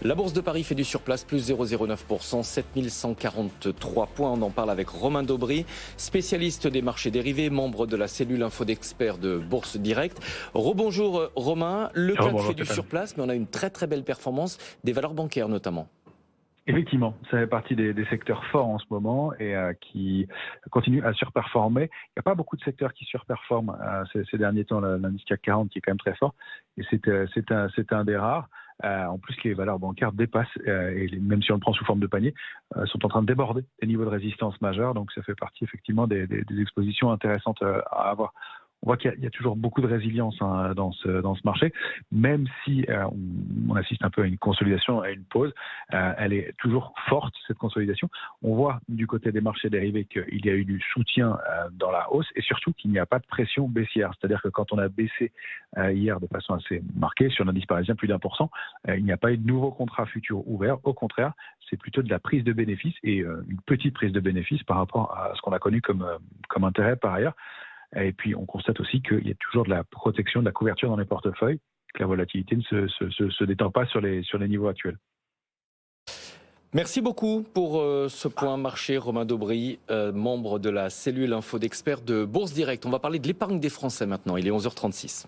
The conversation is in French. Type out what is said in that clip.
La Bourse de Paris fait du surplace, plus 0,09%, 7143 points. On en parle avec Romain Daubry, spécialiste des marchés dérivés, membre de la cellule info d'experts de Bourse Direct. Rebonjour Romain, le CAC fait du surplace, mais on a une très très belle performance des valeurs bancaires notamment. Effectivement, ça fait partie des secteurs forts en ce moment et qui continuent à surperformer. Il n'y a pas beaucoup de secteurs qui surperforment ces derniers temps, l'indice CAC 40 qui est quand même très fort, et c'est un des rares. En plus, les valeurs bancaires dépassent, et même si on le prend sous forme de panier, sont en train de déborder les niveaux de résistance majeurs. Donc ça fait partie effectivement des expositions intéressantes à avoir. On voit qu'il y a toujours beaucoup de résilience dans ce marché, même si on assiste un peu à une consolidation, à une pause. Elle est toujours forte, cette consolidation. On voit du côté des marchés dérivés qu'il y a eu du soutien dans la hausse et surtout qu'il n'y a pas de pression baissière. C'est-à-dire que quand on a baissé hier de façon assez marquée sur l'indice parisien, plus d'1%, il n'y a pas eu de nouveaux contrats futurs ouverts. Au contraire, c'est plutôt de la prise de bénéfices et une petite prise de bénéfices par rapport à ce qu'on a connu comme intérêt par ailleurs. Et puis, on constate aussi qu'il y a toujours de la protection, de la couverture dans les portefeuilles, que la volatilité ne se détend pas sur les niveaux actuels. Merci beaucoup pour ce point marché, Romain Daubry, membre de la cellule info d'experts de Bourse Direct. On va parler de l'épargne des Français maintenant, il est 11h36.